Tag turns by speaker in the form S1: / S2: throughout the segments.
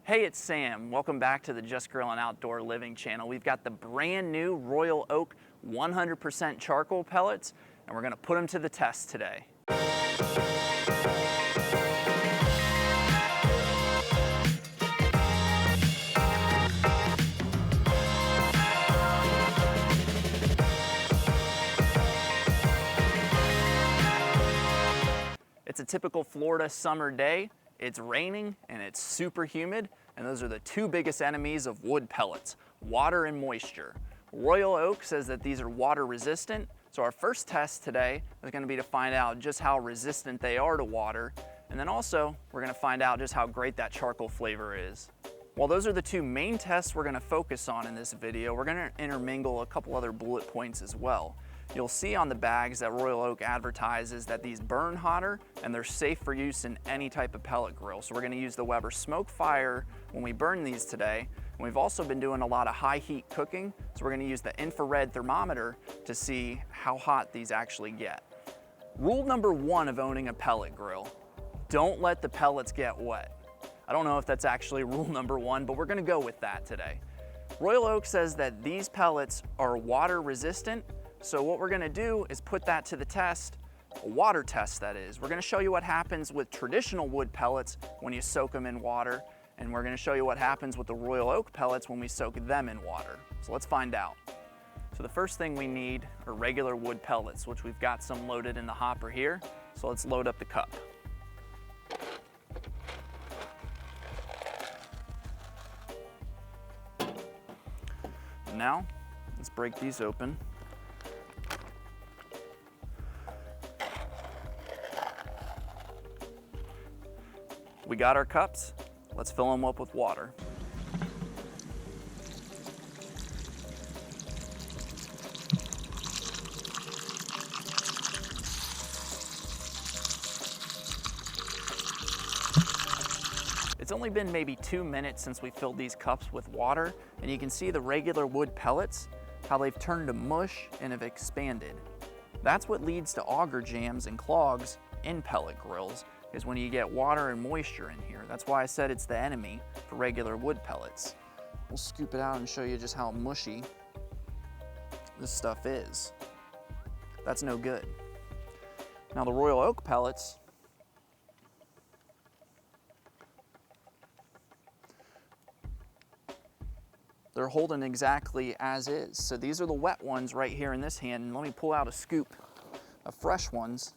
S1: Hey, it's Sam. Welcome back to the Just Grill and Outdoor Living channel. We've got the brand new Royal Oak 100% charcoal pellets, and we're gonna put them to the test today. It's a typical Florida summer day. It's raining and it's super humid, and those are the two biggest enemies of wood pellets, water and moisture. Royal Oak says that these are water resistant, so our first test today is going to be to find out just how resistant they are to water, and then also we're going to find out just how great that charcoal flavor is. While those are the two main tests we're going to focus on in this video, we're going to intermingle a couple other bullet points as well. You'll see on the bags that Royal Oak advertises that these burn hotter and they're safe for use in any type of pellet grill. So we're going to use the Weber Smoke Fire when we burn these today. And we've also been doing a lot of high heat cooking, so we're going to use the infrared thermometer to see how hot these actually get. Rule number one of owning a pellet grill: don't let the pellets get wet. I don't know if that's actually rule number one, but we're going to go with that today. Royal Oak says that these pellets are water resistant. So what we're gonna do is put that to the test, a water test that is. We're gonna show you what happens with traditional wood pellets when you soak them in water, and we're gonna show you what happens with the Royal Oak pellets when we soak them in water. So let's find out. So the first thing we need are regular wood pellets, which we've got some loaded in the hopper here. So let's load up the cup. Now, let's break these open. We got our cups, let's fill them up with water. It's only been maybe 2 minutes since we filled these cups with water, and you can see the regular wood pellets, how they've turned to mush and have expanded. That's what leads to auger jams and clogs in pellet grills, is when you get water and moisture in here. That's why I said it's the enemy for regular wood pellets. We'll scoop it out and show you just how mushy this stuff is. That's no good. Now the Royal Oak pellets, they're holding exactly as is. So these are the wet ones right here in this hand, and let me pull out a scoop of fresh ones.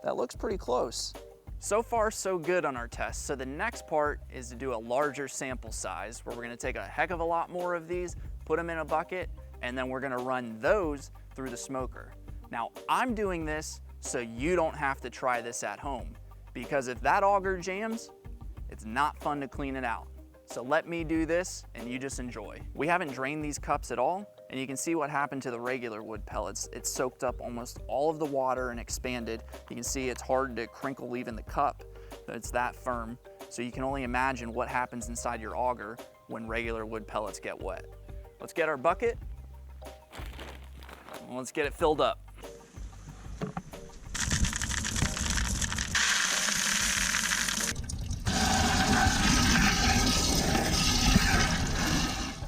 S1: That looks pretty close. So far, so good on our test. So the next part is to do a larger sample size, where we're gonna take a heck of a lot more of these, put them in a bucket, and then we're gonna run those through the smoker. Now, I'm doing this so you don't have to try this at home, because if that auger jams, it's not fun to clean it out. So let me do this and you just enjoy. We haven't drained these cups at all, and you can see what happened to the regular wood pellets. It soaked up almost all of the water and expanded. You can see it's hard to crinkle even the cup. It's that firm. So you can only imagine what happens inside your auger when regular wood pellets get wet. Let's get our bucket and let's get it filled up.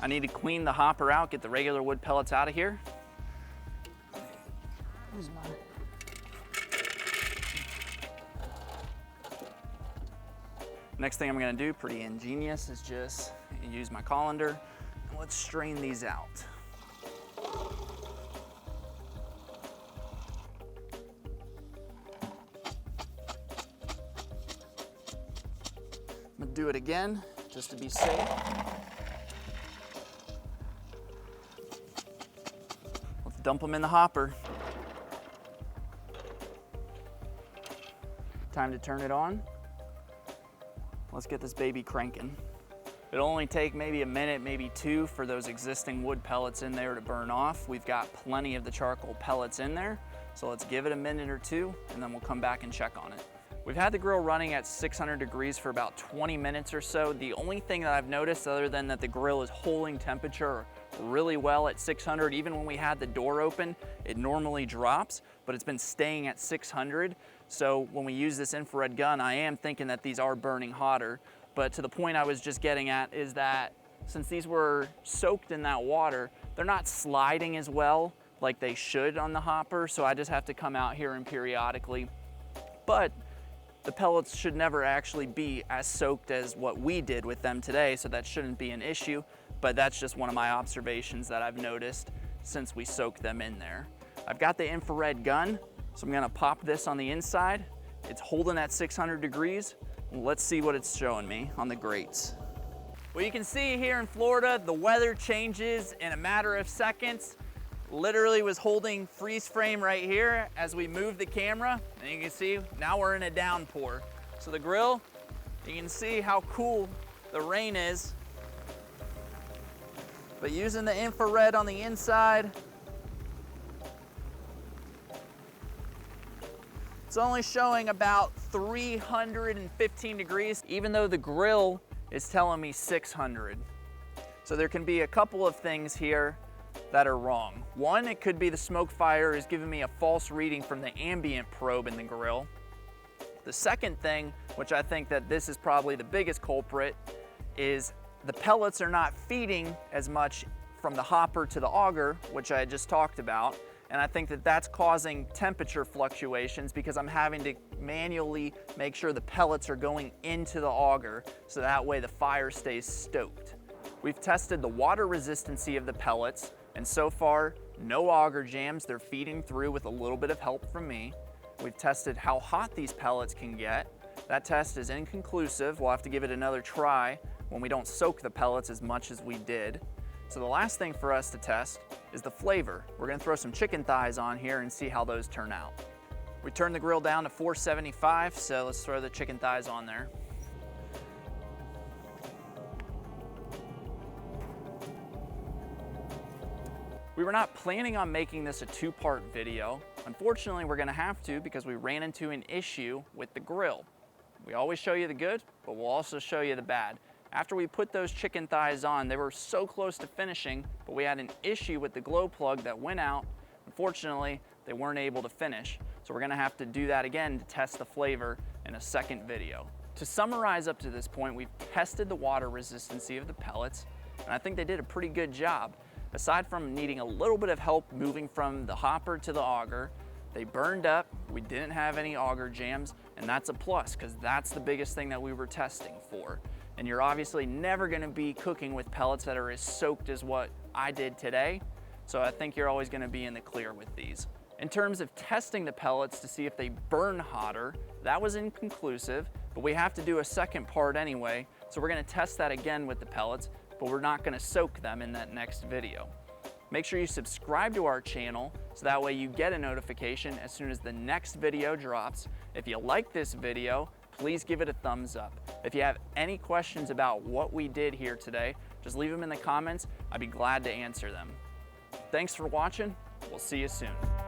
S1: I need to clean the hopper out, get the regular wood pellets out of here. Next thing I'm gonna do, pretty ingenious, is just use my colander, and let's strain these out. I'm gonna do it again, just to be safe. Dump them in the hopper. Time to turn it on. Let's get this baby cranking. It'll only take maybe a minute, maybe two, for those existing wood pellets in there to burn off. We've got plenty of the charcoal pellets in there, so let's give it a minute or two, and then we'll come back and check on it. We've had the grill running at 600 degrees for about 20 minutes or so. The only thing that I've noticed, other than that the grill is holding temperature really well at 600. Even when we had the door open, it normally drops, but it's been staying at 600. So when we use this infrared gun, I am thinking that these are burning hotter. But to the point I was just getting at is that since these were soaked in that water, they're not sliding as well like they should on the hopper. So I just have to come out here and periodically. But the pellets should never actually be as soaked as what we did with them today, so that shouldn't be an issue, but that's just one of my observations that I've noticed since we soaked them in there. I've got the infrared gun, so I'm gonna pop this on the inside. It's holding at 600 degrees. Let's see what it's showing me on the grates. Well, you can see here in Florida, the weather changes in a matter of seconds. Literally was holding freeze frame right here as we moved the camera, and you can see now we're in a downpour. So the grill, you can see how cool the rain is. But using the infrared on the inside, it's only showing about 315 degrees, even though the grill is telling me 600. So there can be a couple of things here that are wrong. One, it could be the smoke fire is giving me a false reading from the ambient probe in the grill. The second thing, which I think that this is probably the biggest culprit, is the pellets are not feeding as much from the hopper to the auger, which I just talked about. And I think that that's causing temperature fluctuations because I'm having to manually make sure the pellets are going into the auger so that way the fire stays stoked. We've tested the water resistancy of the pellets, and so far, no auger jams. They're feeding through with a little bit of help from me. We've tested how hot these pellets can get. That test is inconclusive. We'll have to give it another try when we don't soak the pellets as much as we did. So the last thing for us to test is the flavor. We're gonna throw some chicken thighs on here and see how those turn out. We turned the grill down to 475, so let's throw the chicken thighs on there. We were not planning on making this a two-part video. Unfortunately, we're gonna have to because we ran into an issue with the grill. We always show you the good, but we'll also show you the bad. After we put those chicken thighs on, they were so close to finishing, but we had an issue with the glow plug that went out. Unfortunately, they weren't able to finish. So we're gonna have to do that again to test the flavor in a second video. To summarize up to this point, we've tested the water resistancy of the pellets, and I think they did a pretty good job. Aside from needing a little bit of help moving from the hopper to the auger, they burned up, we didn't have any auger jams, and that's a plus because that's the biggest thing that we were testing for. And you're obviously never gonna be cooking with pellets that are as soaked as what I did today, so I think you're always gonna be in the clear with these. In terms of testing the pellets to see if they burn hotter, that was inconclusive, but we have to do a second part anyway, so we're gonna test that again with the pellets, but we're not gonna soak them in that next video. Make sure you subscribe to our channel so that way you get a notification as soon as the next video drops. If you like this video, please give it a thumbs up. If you have any questions about what we did here today, just leave them in the comments. I'd be glad to answer them. Thanks for watching. We'll see you soon.